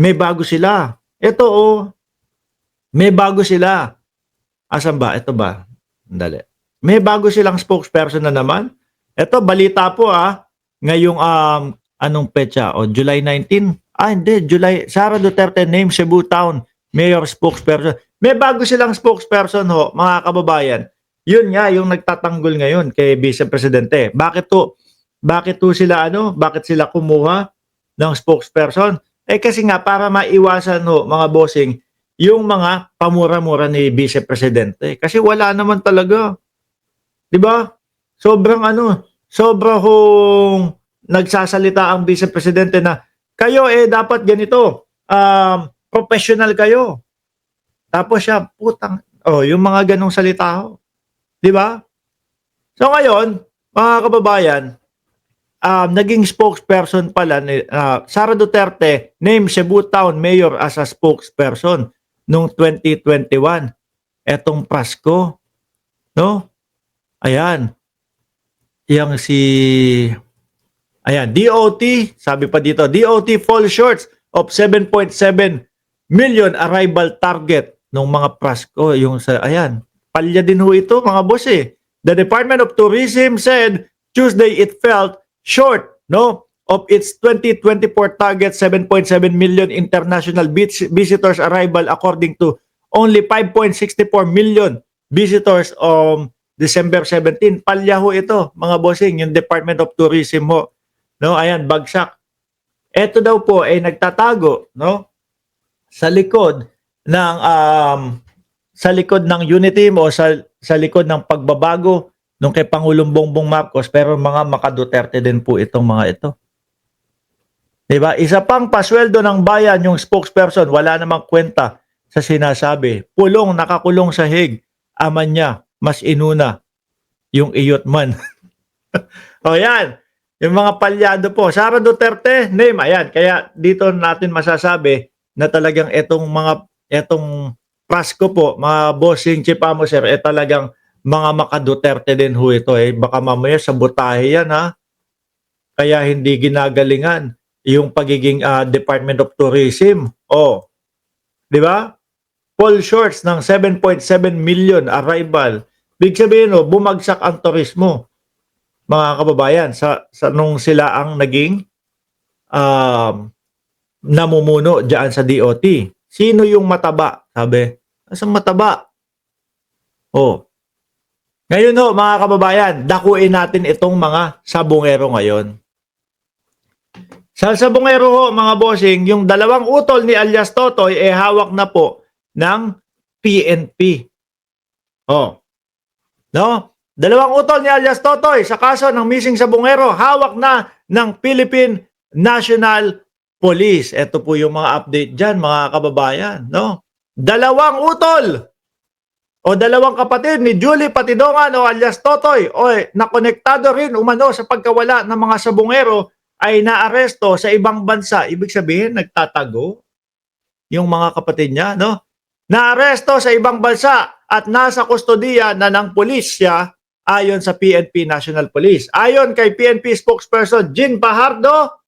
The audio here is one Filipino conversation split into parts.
may bago sila. Ito oh, may bago sila. Asan ba? Ito ba? Dali. May bago silang spokesperson na naman. Ito, balita po ngayong anong petsa? O, July 19? Hindi. July. Sara Duterte named Cebu Town Mayor spokesperson. May bago silang spokesperson ho, mga kababayan. Yun nga, yung nagtatanggol ngayon kay Vice Presidente. Bakit sila bakit sila kumuha ng spokesperson? Kasi nga, para maiwasan ho, mga bossing, yung mga pamura-mura ni Vice Presidente. Kasi wala naman talaga. 'Di ba? Sobra hong nagsasalita ang Vice Presidente na kayo dapat ganito. Professional kayo. Tapos siya, putang, yung mga ganong salita ho. 'Di ba? So ngayon, mga kababayan, naging spokesperson pala ni Sara Duterte named Cebu Town Mayor as a spokesperson noong 2021. Etong Pasko, no? Ayan. DOT, sabi pa dito, DOT fall short of 7.7 million arrival target ng mga Pasko. Palya din ho ito, mga boss eh. The Department of Tourism said Tuesday it fell short, no, of its 2024 target 7.7 million international visitors arrival according to only 5.64 million visitors December 17. Palya ho ito, mga bossing, yung Department of Tourism ho. No, ayan, bagsak. Ito daw po ay nagtatago, no, sa likod ng unity mo, sa likod ng pagbabago nung kay Pangulong Bongbong Marcos, pero mga maka-Duterte din po itong mga ito. Diba? Isa pang pasweldo ng bayan yung spokesperson, wala namang kwenta sa sinasabi. Nakakulong sa Hague, ama niya, mas inuna yung iyot man. O yan, yung mga palyado po. Sara Duterte, name, ayan. Kaya dito natin masasabi na talagang etong Pasko po, mga bossing Chipamo sir, talagang mga maka-Duterte din ho ito eh. Baka mamaya sabotahe yan ha. Kaya hindi ginagalingan yung pagiging Department of Tourism. Di ba? Fall shorts ng 7.7 million arrival. Big sabihin bumagsak ang turismo, mga kababayan, sa nung sila ang naging namumuno diyan sa DOT. Sino yung mataba? Sabi, asang mataba? Ngayon mga kababayan, dakuin natin itong mga sabungero ngayon. Sa sabungero mga bossing, yung dalawang utol ni alias Totoy hawak na po ng PNP. No? Dalawang utol ni alias Totoy sa kaso ng missing sabungero, hawak na ng Philippine National Police. Ito po yung mga update dyan, mga kababayan. No? Dalawang utol o dalawang kapatid ni Julie Patidongan o alias Totoy nakonektado rin umano sa pagkawala ng mga sabungero ay naaresto sa ibang bansa. Ibig sabihin, nagtatago yung mga kapatid niya, no? Naaresto sa ibang bansa at nasa kustodiya na ng pulisya ayon sa PNP National Police. Ayon kay PNP spokesperson Jean Fajardo,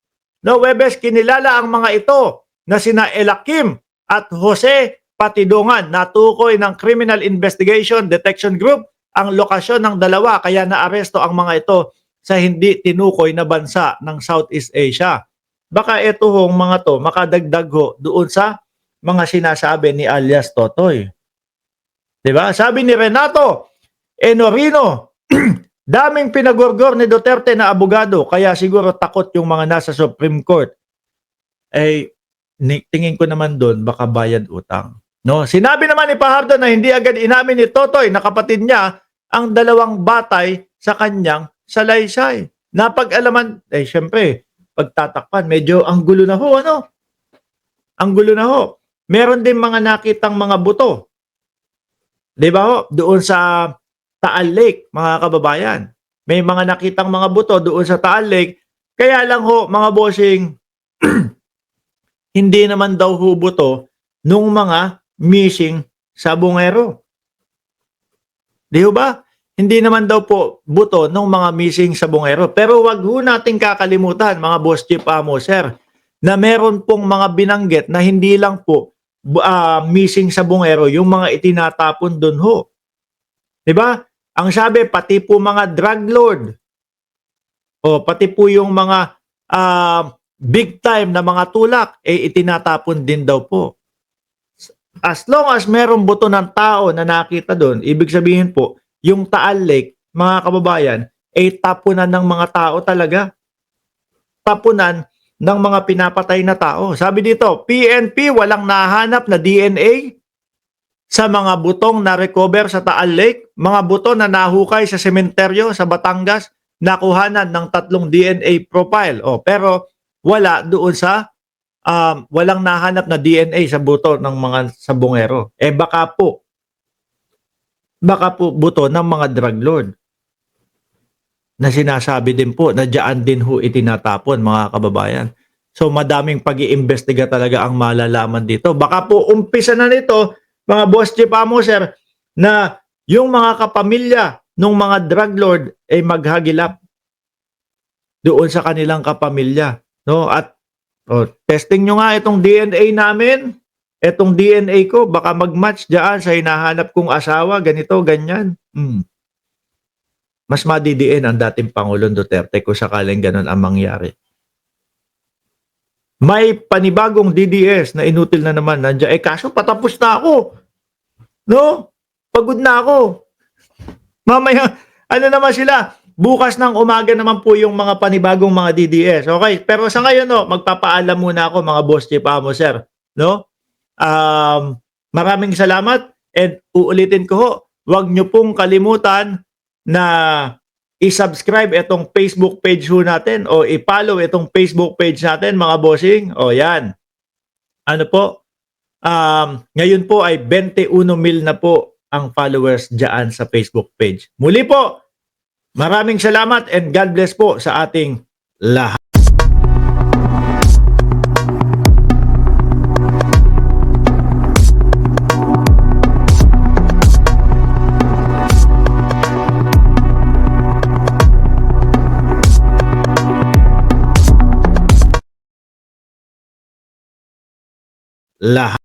Webes, kinilala ang mga ito na sina Elakim at Jose Patidongan. Natukoy ng Criminal Investigation Detection Group ang lokasyon ng dalawa, kaya naaresto ang mga ito sa hindi tinukoy na bansa ng Southeast Asia. Baka ito mga to makadagdag doon sa mga sinasabi ni alias Totoy. Diba? Sabi ni Renato Enorino, daming pinagorgor ni Duterte na abogado, kaya siguro takot yung mga nasa Supreme Court. Tingin ko naman doon, baka bayad utang. No? Sinabi naman ni Fajardo na hindi agad inamin ni Totoy na kapatid niya ang dalawang batay sa kanyang salaysay. Napag-alaman, syempre, pagtatakpan, medyo ang gulo na ho, Ang gulo na ho. Meron din mga nakitang mga buto. Di ba ho? Doon sa Taal Lake, mga kababayan. May mga nakitang mga buto doon sa Taal Lake. Kaya lang ho, mga bossing, hindi naman daw ho buto nung mga missing sabungero. Di ba? Hindi naman daw po buto ng mga missing sabungero. Pero wag ho nating kakalimutan, mga boss Chipamo, sir, na meron pong mga binanggit na hindi lang po missing sa bungero yung mga itinatapon doon ho. 'Di ba? Ang sabi pati po mga drug lord o pati po yung mga big time na mga tulak itinatapon din daw po. As long as merong buto ng tao na nakita doon, ibig sabihin po, yung Taal Lake, mga kababayan, tapunan ng mga tao talaga. Tapunan ng mga pinapatay na tao. Sabi dito, PNP walang nahanap na DNA sa mga butong na recover sa Taal Lake, mga buto na nahukay sa sementeryo sa Batangas, nakuhanan ng 3 DNA profile. Pero wala doon sa walang nahanap na DNA sa buto ng mga sabongero. Baka po buto ng mga drug lord na sinasabi din po na diyan din ho itinatapon, mga kababayan. So madaming pag-iimbestiga talaga ang malalaman dito. Baka po umpisa na nito, mga boss chief sir, na yung mga kapamilya ng mga drug lord ay maghagilap doon sa kanilang kapamilya, no? At testing nyo nga itong DNA namin, itong DNA ko, baka mag-match diyan sa hinahanap kong asawa, ganito, ganyan. Mas madidiin ang dating Pangulong Duterte kung sakaling ganun ang mangyari. May panibagong DDS na inutil na naman nandiyan. Kaso patapos na ako. No? Pagod na ako. Mamaya, ano naman sila? Bukas ng umaga naman po yung mga panibagong mga DDS. Okay? Pero sa ngayon, magpapaalam muna ako, mga boss chief sir. No? Maraming salamat. And uulitin ko ho, huwag nyo pong kalimutan na i-subscribe itong Facebook page ho natin o i-follow itong Facebook page natin, mga bossing. Yan. Ano po? Ngayon po ay 21,000,000 na po ang followers dyan sa Facebook page. Muli po, maraming salamat and God bless po sa ating lahat. Lahat.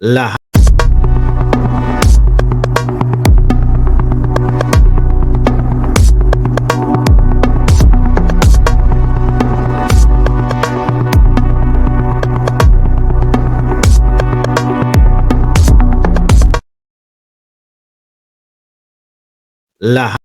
Lahat. Lahat.